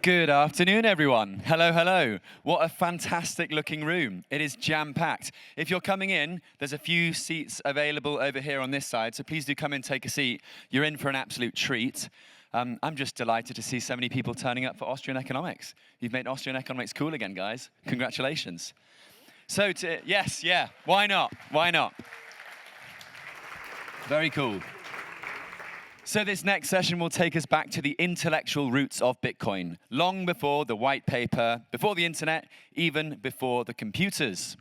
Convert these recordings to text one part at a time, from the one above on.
Good afternoon, everyone. Hello, hello. What a fantastic looking room. It is jam-packed. If you're coming in, there's a few seats available over here on this side, so please do come in, take a seat. You're in for an absolute treat. I'm just delighted to see so many people turning up for Austrian economics. You've made Austrian economics cool again, guys. Congratulations. So, yes, yeah, why not? Why not? Very cool. So this next session will take us back to the intellectual roots of Bitcoin, long before the white paper, before the internet, even before the computers.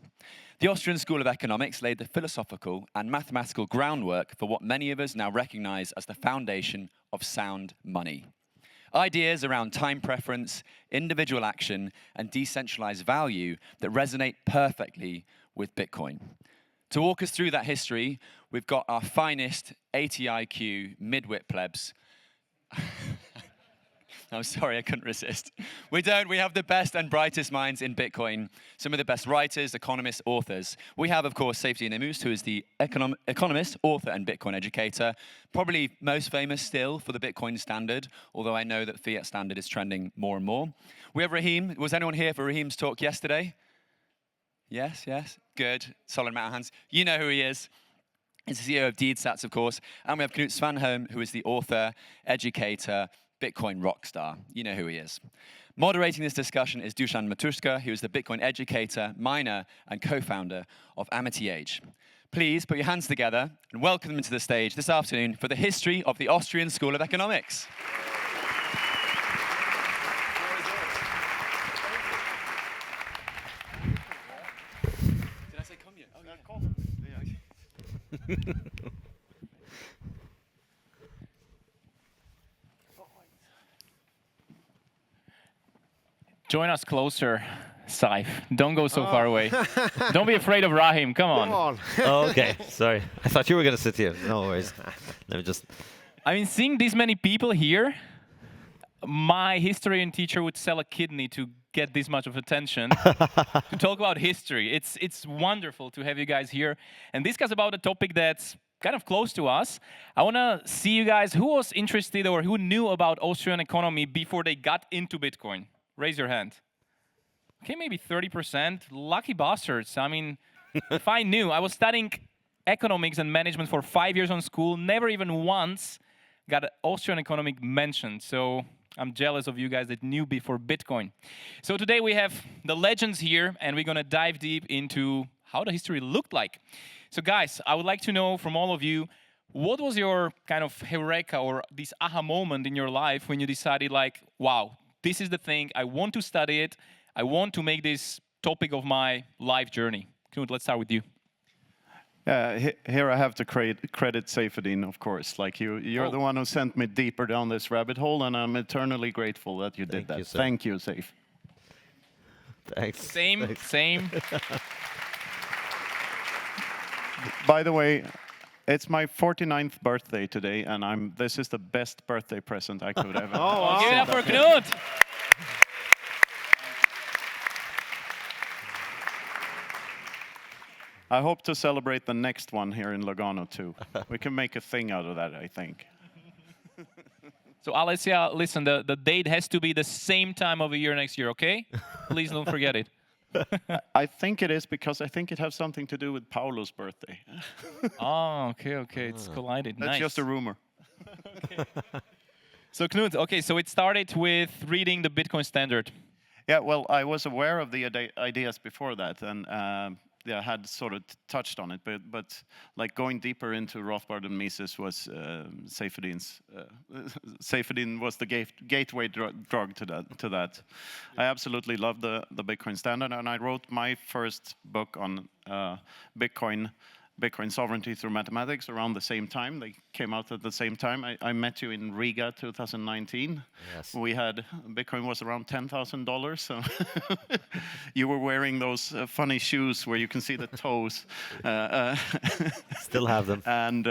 The Austrian School of Economics laid the philosophical and mathematical groundwork for what many of us now recognize as the foundation of sound money. Ideas around time preference, individual action, and decentralized value that resonate perfectly with Bitcoin. To walk us through that history, we've got our finest ATIQ mid-wit plebs. I'm sorry, I couldn't resist. We have the best and brightest minds in Bitcoin, some of the best writers, economists, authors. We have, of course, Safety Nimust, who is the economist, author, and Bitcoin educator, probably most famous still for the Bitcoin standard, although I know that fiat standard is trending more and more. We have Raheem. Was anyone here for Raheem's talk yesterday? Yes, yes, good, solid amount of hands. You know who he is. He's the CEO of DeedSats, of course. And we have Knut Svanholm, who is the author, educator, Bitcoin rockstar. You know who he is. Moderating this discussion is Dusan Matuska, who is the Bitcoin educator, miner, and co-founder of Amity Age. Please put your hands together and welcome them to the stage this afternoon for the history of the Austrian School of Economics. Join us closer, Saif. Don't go so far away. Don't be afraid of Rahim. Come on. Oh, okay, sorry. I thought you were going to sit here. No worries. Let me just... I mean, seeing these many people here, my historian teacher would sell a kidney to get this much of attention to talk about history. It's wonderful to have you guys here and discuss about a topic that's kind of close to us. I want to see you guys who was interested or who knew about Austrian economy before they got into Bitcoin. Raise your hand. Okay, maybe 30%. Lucky bastards. I mean, if I knew, I was studying economics and management for 5 years on school, never even once got Austrian economic mentioned. So I'm jealous of you guys that knew before Bitcoin. So today we have the legends here, and we're going to dive deep into how the history looked like. So guys, I would like to know from all of you, what was your kind of heureka or this aha moment in your life when you decided like, wow, this is the thing, I want to study it, I want to make this topic of my life journey. Knut, let's start with you. Here I have to credit Saifedean, of course. Like you're the one who sent me deeper down this rabbit hole, and I'm eternally grateful that you did that. Thank you, Saif. Thanks. Same. By the way, it's my 49th birthday today, and this is the best birthday present I could ever. Wow. Give it up for Knut. I hope to celebrate the next one here in Lugano too. We can make a thing out of that, I think. So Alessia, listen, the date has to be the same time of the year next year, okay? Please don't forget it. I think it is because I think it has something to do with Paulo's birthday. Oh, okay, it's collided. That's nice. just a rumor. Okay. So Knut, okay, so it started with reading the Bitcoin standard. Yeah, well, I was aware of the ideas before that, and I had sort of touched on it, but like going deeper into Rothbard and Mises was Saifedean's. Saifedean was the gateway drug to that. I absolutely love the Bitcoin standard, and I wrote my first book on Bitcoin sovereignty through mathematics around the same time. They came out at the same time. I met you in Riga 2019. Yes. Bitcoin was around $10,000. So you were wearing those funny shoes where you can see the toes. Still have them. And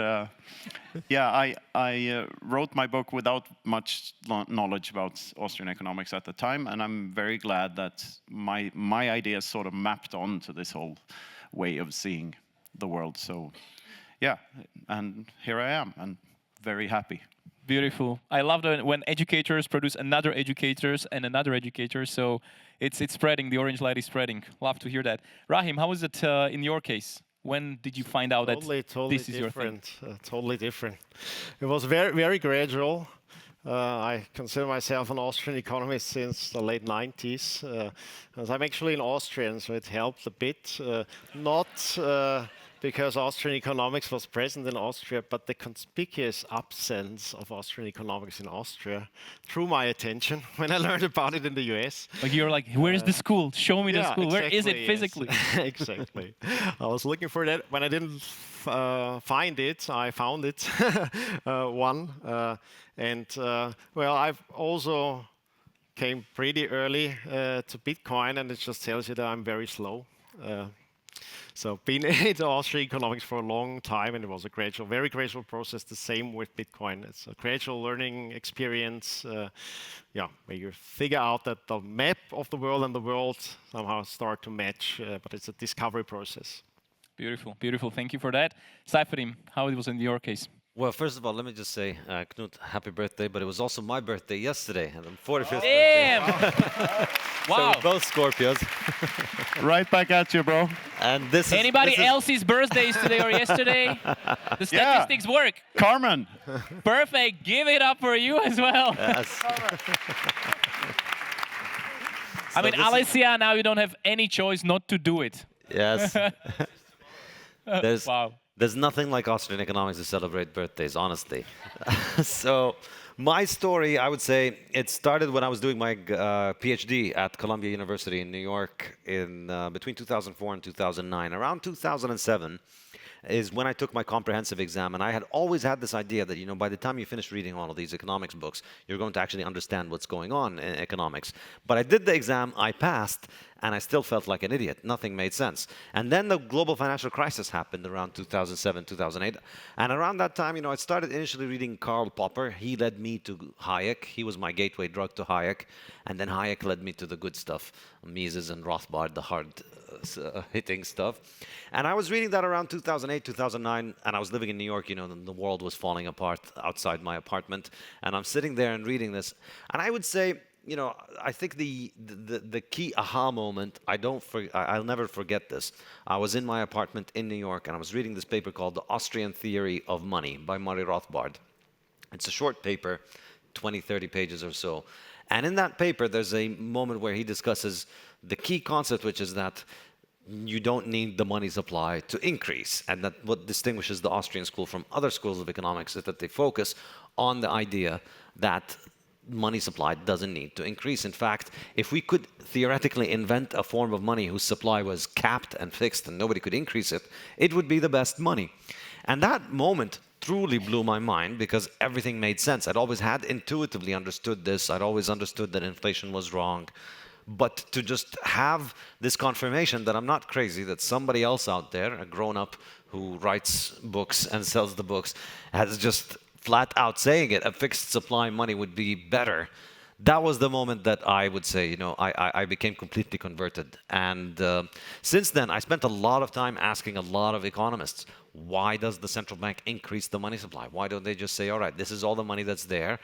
yeah, I wrote my book without much knowledge about Austrian economics at the time, and I'm very glad that my ideas sort of mapped onto this whole way of seeing the world. So yeah, and here I am, and very happy. Beautiful. I love when educators produce another educators and another educator. So it's spreading. The orange light is spreading. Love to hear that. Rahim, how was it in your case? When did you find out that Totally this is your thing? different. Totally different. It was very gradual. I consider myself an Austrian economist since the late 90s. As I'm actually an Austrian, so it helped a bit. Not because Austrian economics was present in Austria, but the conspicuous absence of Austrian economics in Austria drew my attention when I learned about it in the US. Like you're like, where is the school? Show me the Yeah, school. Where is it exactly, physically? yes. Exactly. I was looking for that. When I didn't find it, I found it. Well, I've also came pretty early to Bitcoin, and it just tells you that I'm very slow. So been in Austrian economics for a long time, and it was a very gradual process. The same with Bitcoin. It's a gradual learning experience. Where you figure out that the map of the world and the world somehow start to match, but it's a discovery process. Beautiful, beautiful. Thank you for that. Saifuddin, how it was in your case? Well, first of all, let me just say, Knut, happy birthday, but it was also my birthday yesterday, and I'm 45th Damn! birthday. Wow. So we're both Scorpios. Right back at you, bro. And this Anybody is else's birthdays today or yesterday? The statistics work. Carmen. Perfect. Give it up for you as well. Yes. I mean, this is- Alessia, now you don't have any choice not to do it. Yes. Wow. There's nothing like Austrian economics to celebrate birthdays, honestly. So my story, I would say, it started when I was doing my PhD at Columbia University in New York in between 2004 and 2009. Around 2007 is when I took my comprehensive exam, and I had always had this idea that, you know, by the time you finish reading all of these economics books, you're going to actually understand what's going on in economics. But I did the exam, I passed, and I still felt like an idiot. Nothing made sense. And then the global financial crisis happened around 2007, 2008. And around that time, you know, I started initially reading Karl Popper. He led me to Hayek. He was my gateway drug to Hayek. And then Hayek led me to the good stuff, Mises and Rothbard, the hard hitting stuff. And I was reading that around 2008, 2009, and I was living in New York, you know, and the world was falling apart outside my apartment. And I'm sitting there and reading this. And I would say, you know, I think the key aha moment, I'll never forget this. I was in my apartment in New York, and I was reading this paper called The Austrian Theory of Money by Murray Rothbard. It's a short paper, 20, 30 pages or so. And in that paper, there's a moment where he discusses the key concept, which is that you don't need the money supply to increase. And that what distinguishes the Austrian school from other schools of economics is that they focus on the idea that money supply doesn't need to increase. In fact, if we could theoretically invent a form of money whose supply was capped and fixed and nobody could increase it, it would be the best money. And that moment truly blew my mind because everything made sense. I'd always had intuitively understood this. I'd always understood that inflation was wrong. But to just have this confirmation that I'm not crazy, that somebody else out there, a grown-up who writes books and sells the books, has just flat out saying it, a fixed supply money would be better. That was the moment that I would say, you know, I became completely converted. And since then, I spent a lot of time asking a lot of economists, why does the central bank increase the money supply? Why don't they just say, all right, this is all the money that's there,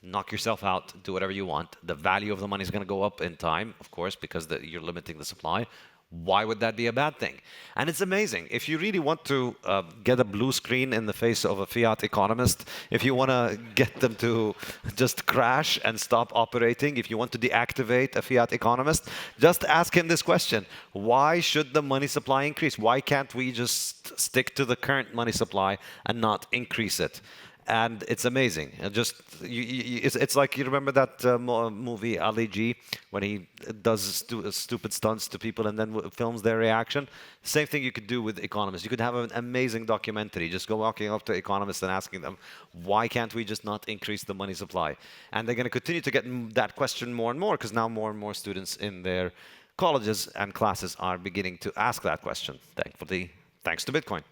knock yourself out, do whatever you want. The value of the money is going to go up in time, of course, because you're limiting the supply. Why would that be a bad thing? And it's amazing. If you really want to get a blue screen in the face of a fiat economist, if you want to get them to just crash and stop operating, if you want to deactivate a fiat economist, just ask him this question. Why should the money supply increase? Why can't we just stick to the current money supply and not increase it? And it's amazing. It's like, you remember that movie Ali G, when he does stupid stunts to people and then films their reaction? Same thing you could do with economists. You could have an amazing documentary. Just go walking up to economists and asking them, why can't we just not increase the money supply? And they're going to continue to get that question more and more, because now more and more students in their colleges and classes are beginning to ask that question, thankfully, thanks to Bitcoin.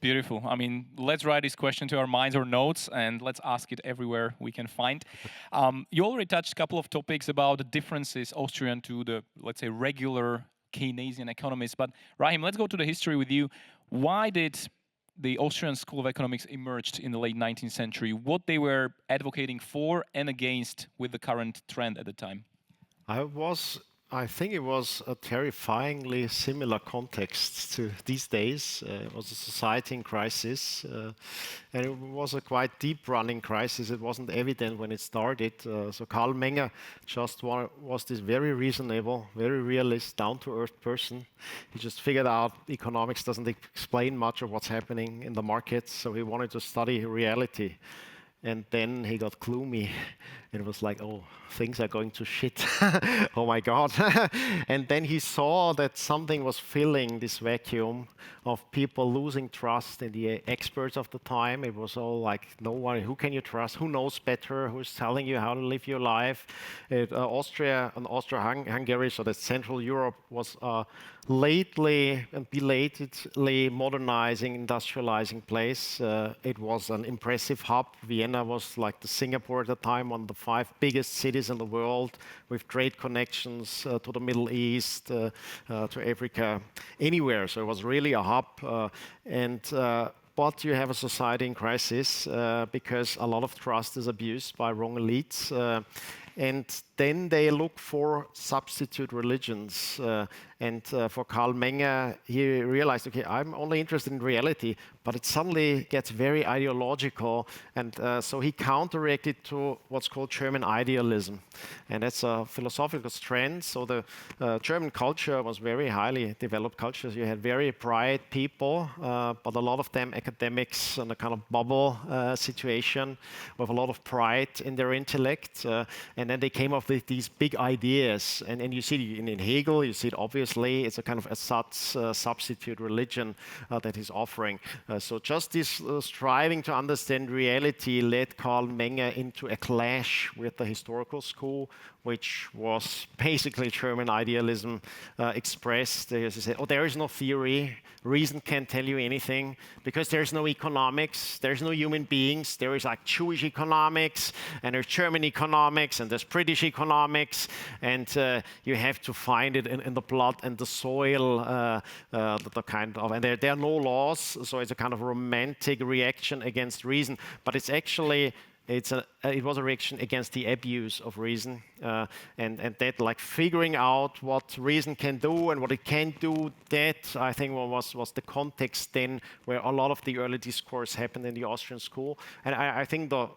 Beautiful. I mean, let's write this question to our minds or notes, and let's ask it everywhere we can find. You already touched a couple of topics about the differences Austrian to the, let's say, regular Keynesian economists. But Rahim, let's go to the history with you. Why did the Austrian School of Economics emerged in the late 19th century, what they were advocating for and against with the current trend at the time? I think it was a terrifyingly similar context to these days. It was a society in crisis, and it was a quite deep-running crisis. It wasn't evident when it started. So Karl Menger just was this very reasonable, very realist, down-to-earth person. He just figured out economics doesn't explain much of what's happening in the markets, so he wanted to study reality. And then he got gloomy and it was like, oh, things are going to shit. Oh my God. And then he saw that something was filling this vacuum of people losing trust in the experts of the time. It was all like, no one, who can you trust? Who knows better? Who's telling you how to live your life? Austria and Austria-Hungary, so that Central Europe was lately and belatedly modernizing, industrializing place. It was an impressive hub. Vienna was like the Singapore at the time, one of the 5 biggest cities in the world, with trade connections to the Middle East, to Africa, anywhere. So it was really a hub. But you have a society in crisis because a lot of trust is abused by wrong elites. And then they look for substitute religions. For Karl Menger, he realized, okay, I'm only interested in reality, but it suddenly gets very ideological. And so he counteracted to what's called German idealism. And that's a philosophical trend. So the German culture was very highly developed culture. You had very bright people, but a lot of them academics in a kind of bubble situation with a lot of pride in their intellect. And then they came up with these big ideas. And you see it in Hegel, you see it obviously, it's a kind of ersatz substitute religion that he's offering. So just this striving to understand reality led Karl Menger into a clash with the historical school, which was basically German idealism expressed. As he said, oh, there is no theory, reason can't tell you anything, because there's no economics, there's no human beings, there is like Jewish economics, and there's German economics, and there's British economics, and you have to find it in the blood and the soil, the kind of, and there are no laws, so it's a kind of romantic reaction against reason, but it's actually, it was a reaction against the abuse of reason, and that like figuring out what reason can do and what it can't do, that I think was the context then where a lot of the early discourse happened in the Austrian school. And I think the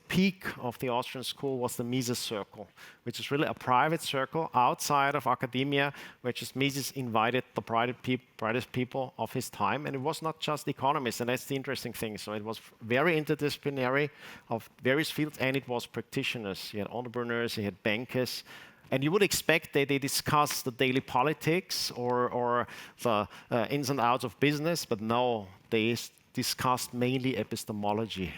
peak of the Austrian school was the Mises Circle, which is really a private circle outside of academia, where just Mises invited the brightest people of his time. And it was not just economists, and that's the interesting thing. So it was very interdisciplinary of various fields, and it was practitioners. You had entrepreneurs, you had bankers. And you would expect that they discuss the daily politics or the ins and outs of business, but no, they discussed mainly epistemology,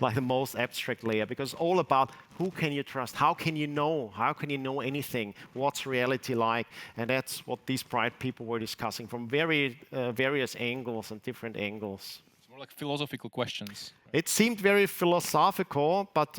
like the most abstract layer, because all about who can you trust, how can you know anything, what's reality like, and that's what these bright people were discussing from various angles and different angles. It's more like philosophical questions. It seemed very philosophical, but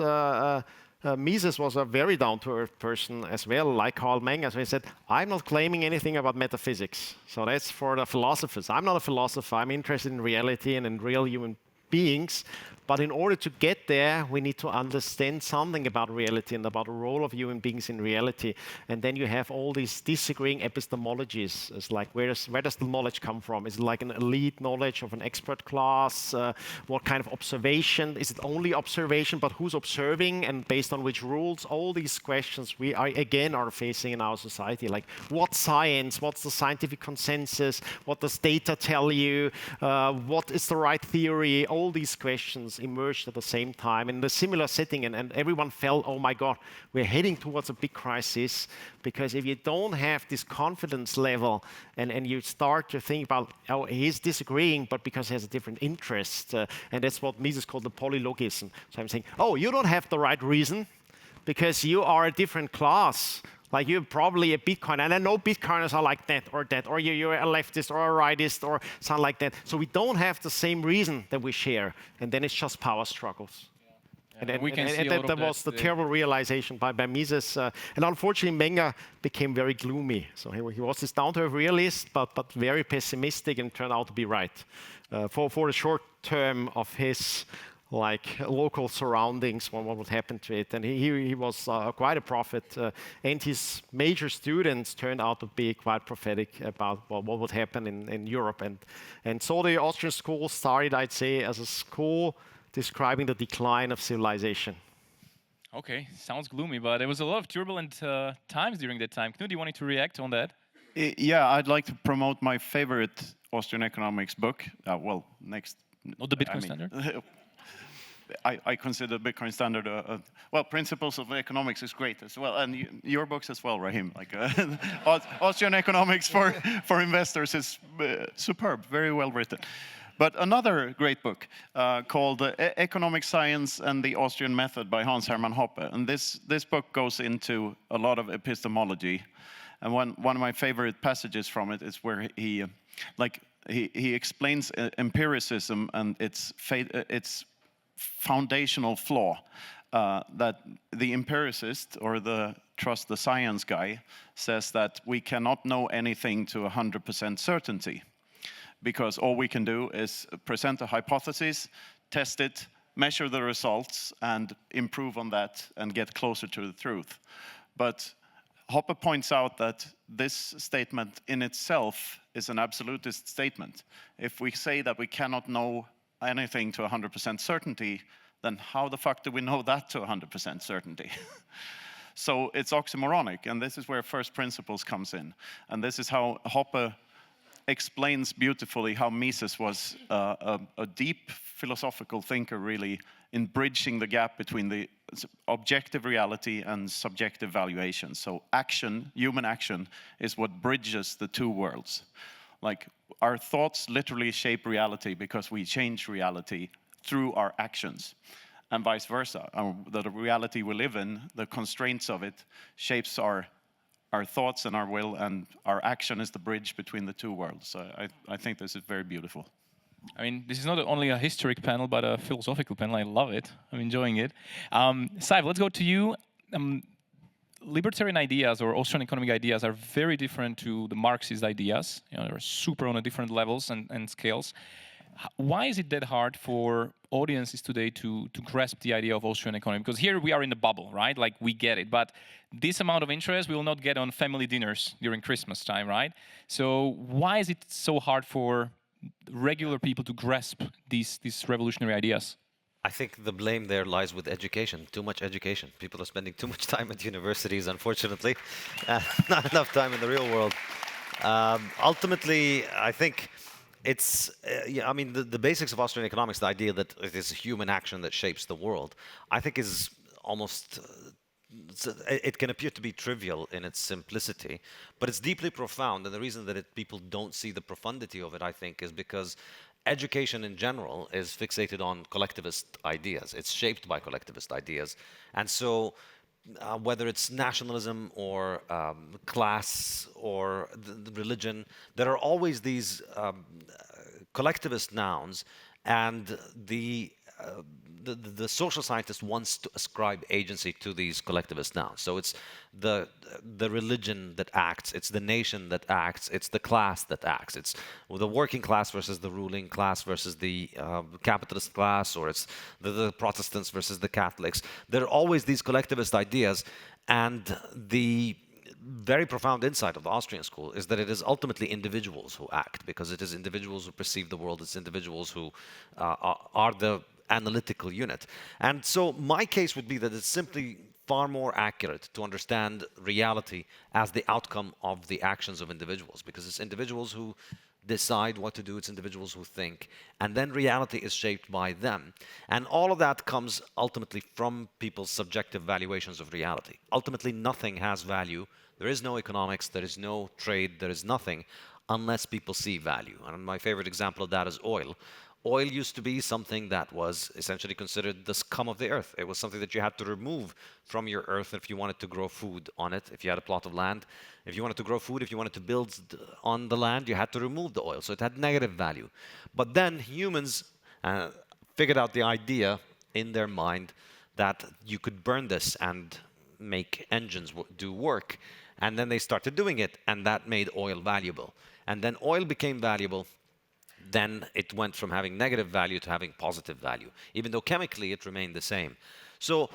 Mises was a very down-to-earth person as well, like Karl Menger. So he said, I'm not claiming anything about metaphysics. So that's for the philosophers. I'm not a philosopher. I'm interested in reality and in real human beings. But in order to get there, we need to understand something about reality and about the role of human beings in reality. And then you have all these disagreeing epistemologies. It's like, where does the knowledge come from? Is it like an elite knowledge of an expert class? What kind of observation? Is it only observation, but who's observing and based on which rules? All these questions we are facing in our society. Like, what science? What's the scientific consensus? What does data tell you? What is the right theory? All these questions emerged at the same time in a similar setting, and everyone felt, oh my God, we're heading towards a big crisis, because if you don't have this confidence level and you start to think about, oh, he's disagreeing, but because he has a different interest, and that's what Mises called the polylogism. So I'm saying, oh, you don't have the right reason because you are a different class. Like, you're probably a Bitcoiner, and I know Bitcoiners are like that, or you're a leftist or a rightist or something like that. So we don't have the same reason that we share, and then it's just power struggles. we can see a lot of that was the today. terrible realization by Mises. And unfortunately, Menger became very gloomy. So he was this down-to-earth realist, but very pessimistic, and turned out to be right for a short term of his local surroundings, what would happen to it. And he was quite a prophet, and his major students turned out to be quite prophetic about what would happen in Europe. And so the Austrian school started, I'd say, as a school describing the decline of civilization. Okay, sounds gloomy, but there was a lot of turbulent times during that time. Knut, do you want to react on that? Yeah, I'd like to promote my favorite Austrian economics book. Next. Not the Bitcoin Standard? I consider Bitcoin Standard, well, Principles of Economics is great as well, and your books as well, Rahim. Austrian Economics for Investors is superb, very well written. But another great book called Economic Science and the Austrian Method by Hans Hermann Hoppe. And this book goes into a lot of epistemology. And one of my favorite passages from it is where he explains empiricism and its foundational flaw, that the empiricist or the trust the science guy says that we cannot know anything to 100% certainty, because all we can do is present a hypothesis, test it, measure the results, and improve on that and get closer to the truth. But Hoppe points out that this statement in itself is an absolutist statement. If we say that we cannot know anything to 100% certainty, then how the fuck do we know that to 100% certainty? So it's oxymoronic, and this is where first principles comes in. And this is how Hoppe explains beautifully how Mises was a deep philosophical thinker, really, in bridging the gap between the objective reality and subjective valuation. So action, human action, is what bridges the two worlds. Like, our thoughts literally shape reality because we change reality through our actions, and vice versa. The reality we live in, the constraints of it, shapes our thoughts and our will, and our action is the bridge between the two worlds. So I think this is very beautiful. I mean, this is not only a historic panel, but a philosophical panel. I love it. I'm enjoying it. Saif, let's go to you. Libertarian ideas or Austrian economic ideas are very different to the Marxist ideas. They're super on a different levels and scales. Why is it that hard for audiences today to grasp the idea of Austrian economy? Because here we are in the bubble, right? Like, we get it, but this amount of interest we will not get on family dinners during Christmas time, right? So why is it so hard for regular people to grasp these revolutionary ideas? I think the blame there lies with education, too much education. People are spending too much time at universities, unfortunately, not enough time in the real world. Ultimately, I think it's, the basics of Austrian economics, the idea that it is human action that shapes the world, I think is almost, it can appear to be trivial in its simplicity, but it's deeply profound. And the reason that people don't see the profundity of it, I think, is because education in general is fixated on collectivist ideas. It's shaped by collectivist ideas. And so whether it's nationalism or class or the religion, there are always these collectivist nouns, and the social scientist wants to ascribe agency to these collectivist nouns. So it's the religion that acts, it's the nation that acts, it's the class that acts. It's the working class versus the ruling class versus the capitalist class, or it's the Protestants versus the Catholics. There are always these collectivist ideas, and the very profound insight of the Austrian school is that it is ultimately individuals who act, because it is individuals who perceive the world, it's individuals who are the analytical unit. And so my case would be that it's simply far more accurate to understand reality as the outcome of the actions of individuals, because it's individuals who decide what to do, it's individuals who think, and then reality is shaped by them. And all of that comes ultimately from people's subjective valuations of reality. Ultimately, nothing has value. There is no economics, there is no trade, there is nothing unless people see value. And my favorite example of that is oil. Oil used to be something that was essentially considered the scum of the earth. It was something that you had to remove from your earth if you wanted to grow food on it, if you had a plot of land. If you wanted to grow food, if you wanted to build on the land, you had to remove the oil. So it had negative value. But then humans figured out the idea in their mind that you could burn this and make engines do work. And then they started doing it, and that made oil valuable. And then oil became valuable. Then it went from having negative value to having positive value, even though chemically it remained the same. So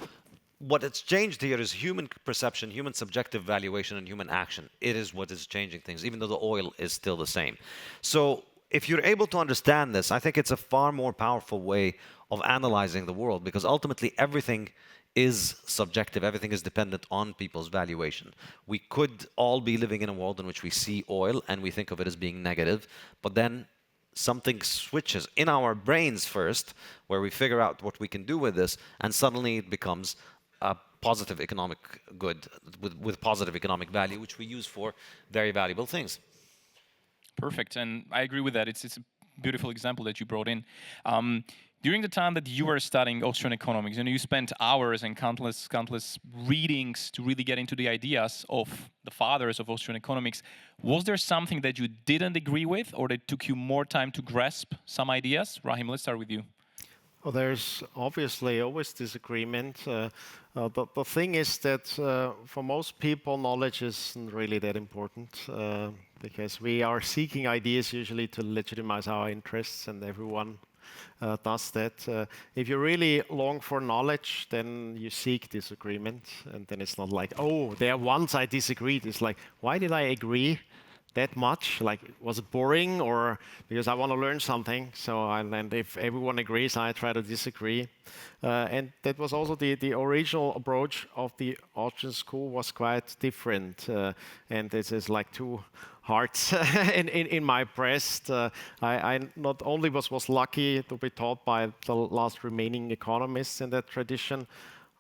what has changed here is human perception, human subjective valuation, and human action. It is what is changing things, even though the oil is still the same. So if you're able to understand this, I think it's a far more powerful way of analyzing the world, because ultimately everything is subjective. Everything is dependent on people's valuation. We could all be living in a world in which we see oil and we think of it as being negative, but then something switches in our brains first, where we figure out what we can do with this, and suddenly it becomes a positive economic good with positive economic value, which we use for very valuable things. Perfect, and I agree with that. It's a beautiful example that you brought in. During the time that you were studying Austrian economics, you spent hours and countless readings to really get into the ideas of the fathers of Austrian economics. Was there something that you didn't agree with, or that took you more time to grasp some ideas? Rahim, let's start with you. Well, there's obviously always disagreement. But the thing is that for most people, knowledge isn't really that important because we are seeking ideas usually to legitimize our interests, and everyone does that. If you really long for knowledge, then you seek disagreement, and then it's not like, oh, there once I disagreed. It's like, why did I agree that much? Like, was it boring, or because I want to learn something? So, and if everyone agrees, I try to disagree. And that was also the original approach of the Austrian school was quite different. And this is like two hearts in my breast. I not only was lucky to be taught by the last remaining economists in that tradition,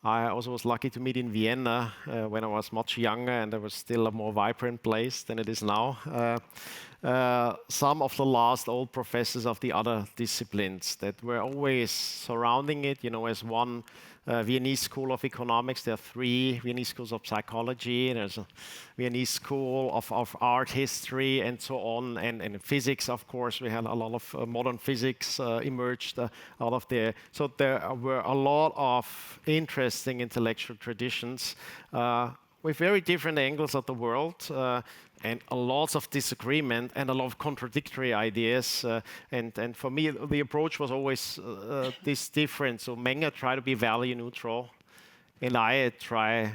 I also was lucky to meet in Vienna when I was much younger, and it was still a more vibrant place than it is now. Some of the last old professors of the other disciplines that were always surrounding it, as one Viennese School of Economics. There are 3 Viennese schools of psychology. There's a Viennese School of art history and so on. And physics, of course. We had a lot of modern physics emerged out of there. So there were a lot of interesting intellectual traditions with very different angles of the world. And a lot of disagreement and a lot of contradictory ideas. And for me, the approach was always this different. So Menger tried to be value neutral, and I try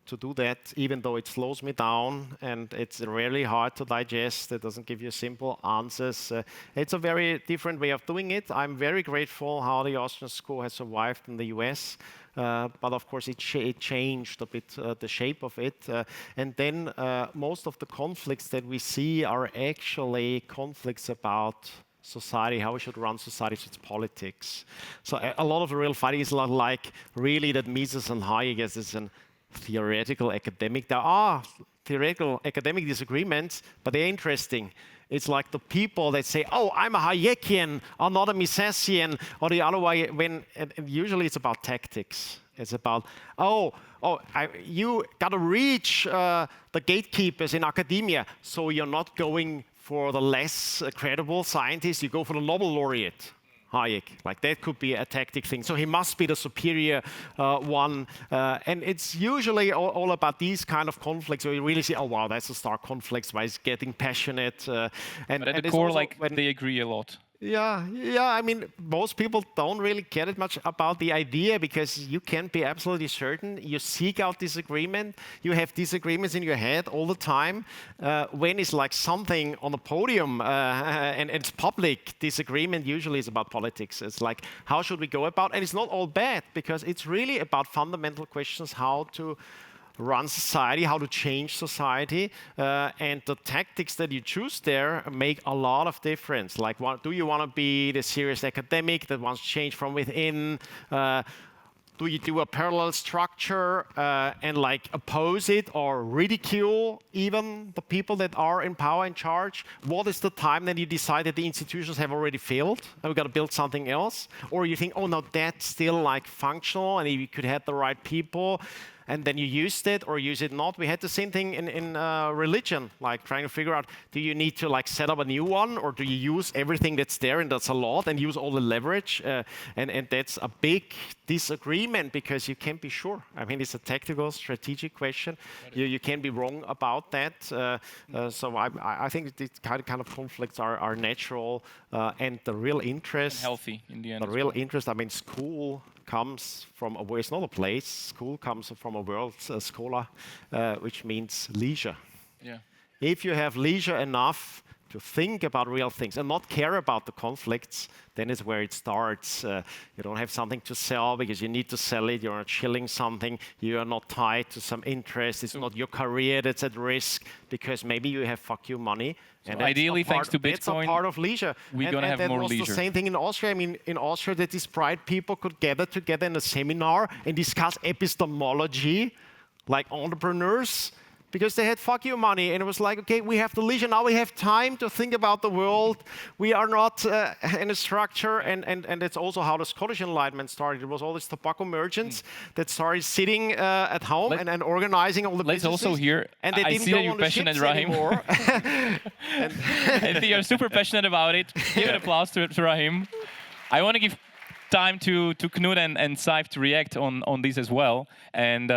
to do that, even though it slows me down and it's really hard to digest. It doesn't give you simple answers. It's a very different way of doing it. I'm very grateful how the Austrian school has survived in the US. But of course, it changed a bit the shape of it. And then most of the conflicts that we see are actually conflicts about society, how we should run society, so it's politics. So a lot of the real fighting is not like really that Mises and Hayek is a theoretical academic. There are theoretical academic disagreements, but they're interesting. It's like the people that say, oh, I'm a Hayekian, or not a Misesian, or the other way, and usually it's about tactics. It's about, you got to reach the gatekeepers in academia, so you're not going for the less credible scientist, you go for the Nobel laureate. Hayek, like that could be a tactic thing. So he must be the superior one. And it's usually all about these kind of conflicts where you really see, oh wow, that's a stark conflict, why it's getting passionate. But at the core, they agree a lot. Yeah. I mean, most people don't really care that much about the idea because you can't be absolutely certain. You seek out disagreement. You have disagreements in your head all the time. When it's like something on the podium and it's public, disagreement usually is about politics. It's like, how should we go about? And it's not all bad because it's really about fundamental questions, how to run society, how to change society, and the tactics that you choose there make a lot of difference. Like, do you want to be the serious academic that wants to change from within? Do you do a parallel structure and like oppose it or ridicule even the people that are in power, in charge? What is the time that you decide that the institutions have already failed and we've got to build something else? Or you think, oh no, that's still like functional and you could have the right people. and then you used it or use it not. We had the same thing in religion, like trying to figure out, do you need to like set up a new one, or do you use everything that's there and that's a lot and use all the leverage? And that's a big disagreement because you can't be sure. I mean, it's a tactical, strategic question. You can't be wrong about that. So I think these kind of conflicts are natural, and the real interest, Healthy in the end. the real interest. I mean, school comes from it's not a place. School comes from a word, schola, which means leisure. Yeah. If you have leisure enough to think about real things and not care about the conflicts, then is where it starts. You don't have something to sell because you need to sell it. You're not shilling something. You are not tied to some interest. It's not your career that's at risk because maybe you have fuck you money. And that's ideally, a part- thanks to That's a Bitcoin, part of leisure. we're gonna have that more was leisure. the same thing in Austria. I mean, in Austria, that these bright people could gather together in a seminar and discuss epistemology, like entrepreneurs, because they had fuck you money, and it was like, okay, we have the leisure now. We have time to think about the world. We are not in a structure, and that's also how the Scottish Enlightenment started. It was all these tobacco merchants that started sitting at home and organizing all the Let's businesses. also hear. And they I didn't see go that you're on the passionate, ships Rahim. anymore. I think you're super passionate about it. Give an applause to Rahim. I want to give time to Knut and Saif to react on this as well, and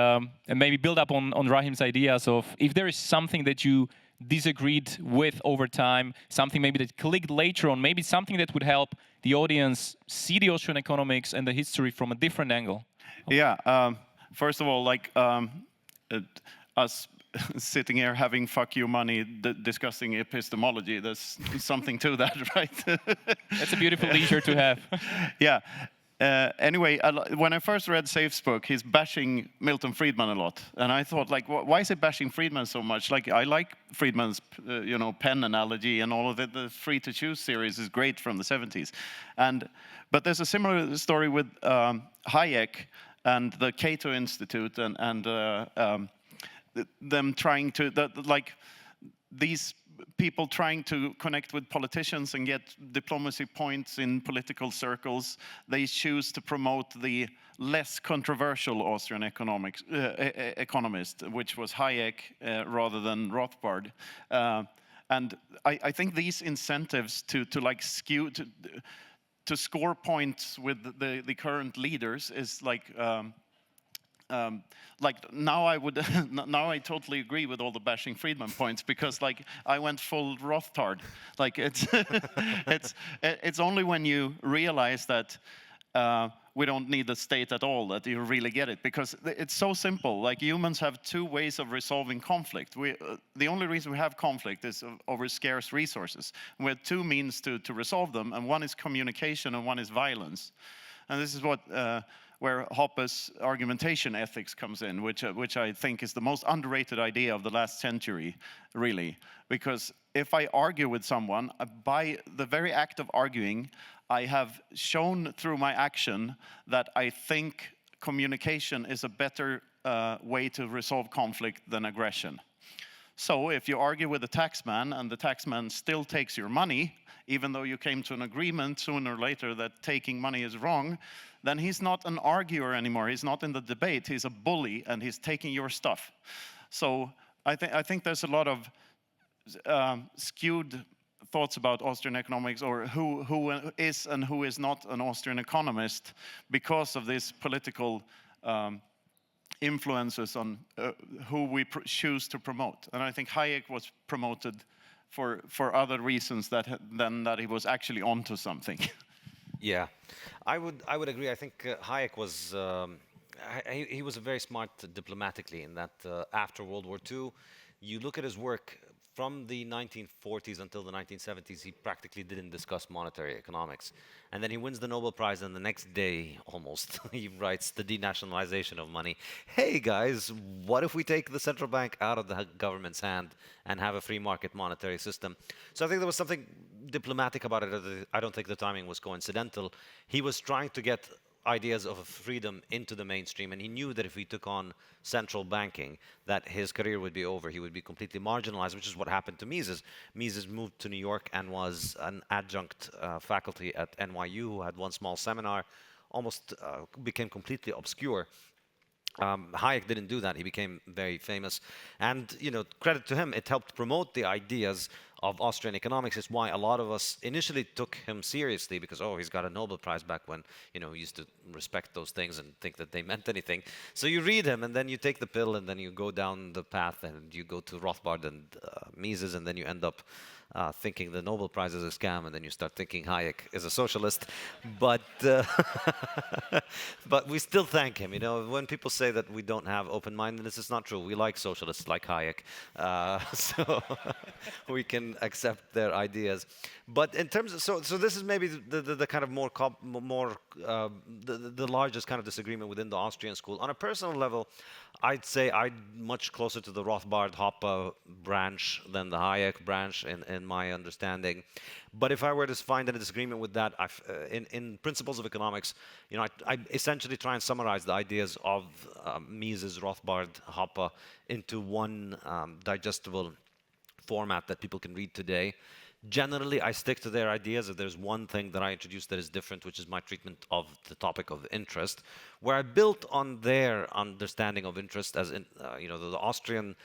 maybe build up on Rahim's ideas of if there is something that you disagreed with over time, something maybe that clicked later on, maybe something that would help the audience see the Austrian economics and the history from a different angle. Yeah. First of all, like us sitting here having fuck you money, discussing epistemology, there's something to that, right? That's a beautiful leisure to have. Yeah. Anyway, when I first read Safe's book, he's bashing Milton Friedman a lot, and I thought, like, why is he bashing Friedman so much? Like, I like Friedman's, pen analogy and all of it. The Free to Choose series is great from the 70s, but there's a similar story with Hayek and the Cato Institute and them trying to these people trying to connect with politicians and get diplomacy points in political circles. They choose to promote the less controversial Austrian economist, which was Hayek rather than Rothbard. And I think these incentives to like skew to score points with the current leaders is like now now I totally agree with all the bashing Friedman points because like I went full Rothbard. Like it's only when you realize that we don't need the state at all that you really get it, because it's so simple. Like humans have two ways of resolving conflict. The only reason we have conflict is over scarce resources. We have two means to resolve them, and one is communication and one is violence. And this is what where Hoppe's argumentation ethics comes in, which I think is the most underrated idea of the last century, really. Because if I argue with someone, by the very act of arguing, I have shown through my action that I think communication is a better way to resolve conflict than aggression. So if you argue with the taxman and the taxman still takes your money, even though you came to an agreement sooner or later that taking money is wrong, then he's not an arguer anymore. He's not in the debate. He's a bully, and he's taking your stuff. So I think there's a lot of skewed thoughts about Austrian economics, or who is and who is not an Austrian economist, because of this political influences on who we choose to promote. And I think Hayek was promoted for other reasons than that he was actually onto something. Yeah, I would agree. I think Hayek was he was very smart diplomatically in that after World War II, you look at his work from the 1940s until the 1970s, he practically didn't discuss monetary economics. And then he wins the Nobel Prize, and the next day, almost, he writes the denationalization of money. Hey guys, what if we take the central bank out of the government's hand and have a free market monetary system? So I think there was something diplomatic about it. I don't think the timing was coincidental. He was trying to get ideas of freedom into the mainstream, and he knew that if he took on central banking, that his career would be over. He would be completely marginalized, which is what happened to Mises. Mises moved to New York and was an adjunct faculty at NYU, who had one small seminar, almost became completely obscure. Hayek didn't do that. He became very famous. And, credit to him, it helped promote the ideas of Austrian economics. It's why a lot of us initially took him seriously because, oh, he's got a Nobel Prize back when, we used to respect those things and think that they meant anything. So you read him and then you take the pill and then you go down the path and you go to Rothbard and Mises and then you end up thinking the Nobel Prize is a scam, and then you start thinking Hayek is a socialist. But but we still thank him. When people say that we don't have open-mindedness, it's not true. We like socialists like Hayek, so we can accept their ideas. But in terms of so this is maybe the kind of the largest kind of disagreement within the Austrian school. On a personal level, I'd say I'm much closer to the Rothbard Hoppe branch than the Hayek branch in my understanding. But if I were to find a disagreement with that, in Principles of Economics, I essentially try and summarize the ideas of Mises, Rothbard, Hoppe into one digestible format that people can read today. Generally, I stick to their ideas. If there's one thing that I introduce that is different, which is my treatment of the topic of interest, where I built on their understanding of interest, as in, the Austrian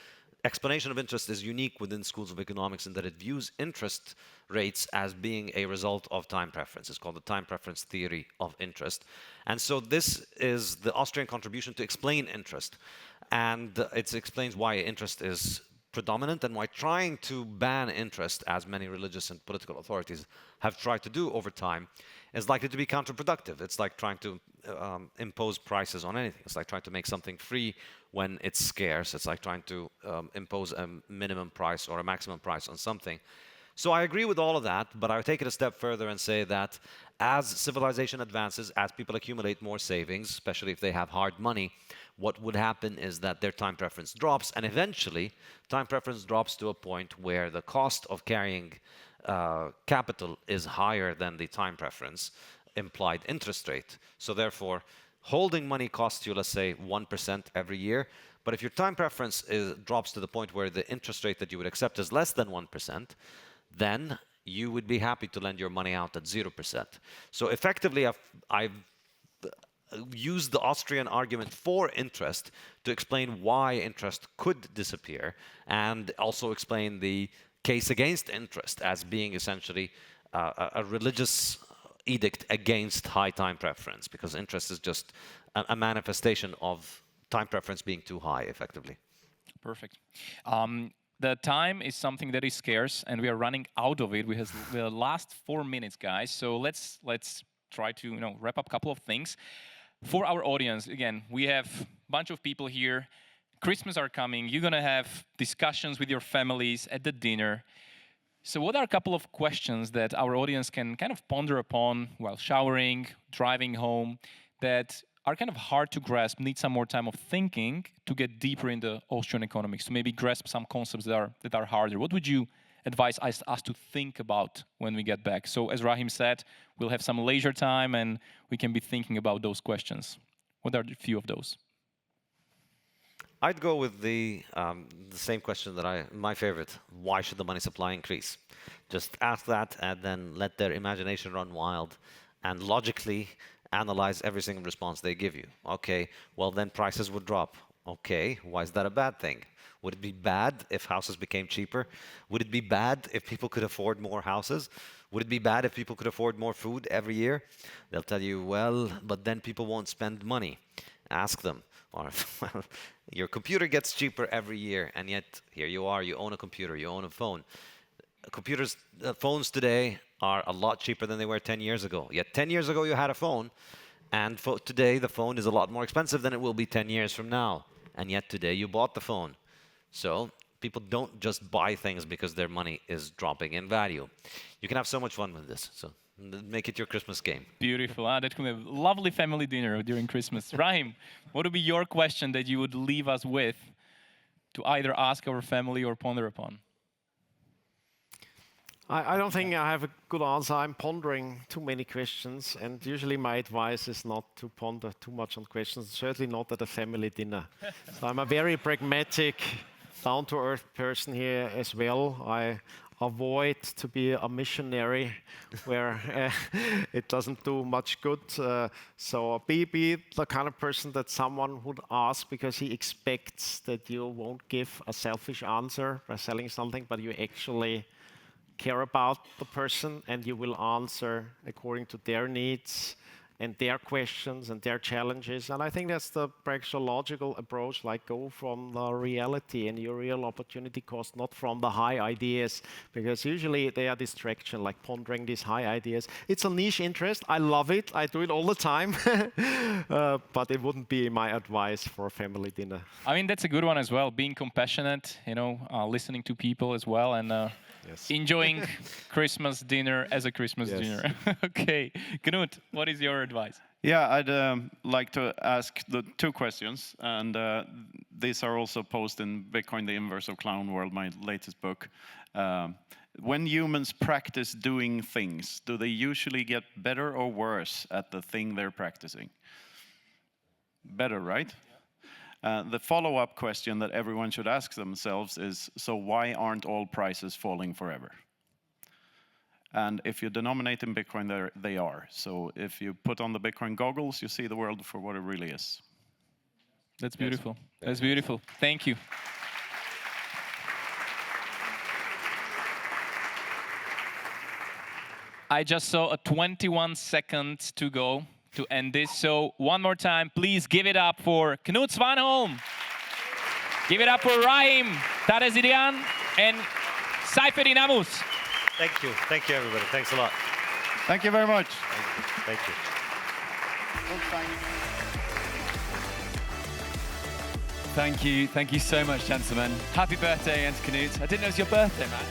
explanation of interest is unique within schools of economics in that it views interest rates as being a result of time preference. It's called the time preference theory of interest. And so this is the Austrian contribution to explain interest. And it explains why interest is predominant and why trying to ban interest, as many religious and political authorities have tried to do over time, is likely to be counterproductive. It's like trying to impose prices on anything. It's like trying to make something free when it's scarce. It's like trying to impose a minimum price or a maximum price on something. So I agree with all of that, but I would take it a step further and say that as civilization advances, as people accumulate more savings, especially if they have hard money, what would happen is that their time preference drops, and eventually time preference drops to a point where the cost of carrying capital is higher than the time preference implied interest rate. So therefore, holding money costs you, let's say, 1% every year. But if your time preference drops to the point where the interest rate that you would accept is less than 1%, then you would be happy to lend your money out at 0%. So effectively, I've used the Austrian argument for interest to explain why interest could disappear, and also explain the case against interest as being essentially a religious edict against high time preference, because interest is just a manifestation of time preference being too high, effectively. Perfect. The time is something that is scarce, and we are running out of it. We have the last 4 minutes, guys. So let's try to wrap up a couple of things. For our audience, again, we have a bunch of people here. Christmas are coming. You're gonna have discussions with your families at the dinner. So what are a couple of questions that our audience can kind of ponder upon while showering, driving home, that are kind of hard to grasp, need some more time of thinking to get deeper into Austrian economics, to maybe grasp some concepts that are harder? What would you advise us to think about when we get back? So as Rahim said, we'll have some leisure time and we can be thinking about those questions. What are the few of those? I'd go with the same question that my favorite. Why should the money supply increase? Just ask that and then let their imagination run wild and logically analyze every single response they give you. Okay, well then prices would drop. Okay, why is that a bad thing? Would it be bad if houses became cheaper? Would it be bad if people could afford more houses? Would it be bad if people could afford more food every year? They'll tell you, well, but then people won't spend money. Ask them. Or, well, your computer gets cheaper every year, and yet here you are, you own a computer, you own a phone. Phones today are a lot cheaper than they were 10 years ago. Yet 10 years ago you had a phone, and today the phone is a lot more expensive than it will be 10 years from now. And yet today you bought the phone. So people don't just buy things because their money is dropping in value. You can have so much fun with this. So make it your Christmas game. Beautiful. That could be a lovely family dinner during Christmas. Rahim, what would be your question that you would leave us with to either ask our family or ponder upon? I don't think I have a good answer. I'm pondering too many questions, and usually my advice is not to ponder too much on questions, certainly not at a family dinner. So I'm a very pragmatic, down-to-earth person here as well. I avoid to be a missionary where it doesn't do much good. So be the kind of person that someone would ask because he expects that you won't give a selfish answer by selling something, but you actually care about the person and you will answer according to their needs and their questions and their challenges. And I think that's the praxeological approach, like go from the reality and your real opportunity cost, not from the high ideas, because usually they are distraction, like pondering these high ideas. It's a niche interest. I love it. I do it all the time. But it wouldn't be my advice for a family dinner. I mean, that's a good one as well. Being compassionate, listening to people as well, and Yes. enjoying Christmas dinner as a Christmas Yes. dinner. Okay, Knut, what is your advice? Yeah, I'd like to ask the two questions, and these are also posted in Bitcoin: The Inverse of Clown World, my latest book. When humans practice doing things, do they usually get better or worse at the thing they're practicing? Better, right? The follow-up question that everyone should ask themselves is, so why aren't all prices falling forever? And if you denominate in Bitcoin, they are. So if you put on the Bitcoin goggles, you see the world for what it really is. That's beautiful. That's beautiful. Thank you. I just saw a 21 seconds to go to end this. So one more time, please give it up for Knut Svanholm. Give it up for Rahim Tadezidyan and Saifedean Ammous. Thank you. Thank you, everybody. Thanks a lot. Thank you very much. Thank you. Thank you so much, gentlemen. Happy birthday, Jens Knut. I didn't know it was your birthday, man.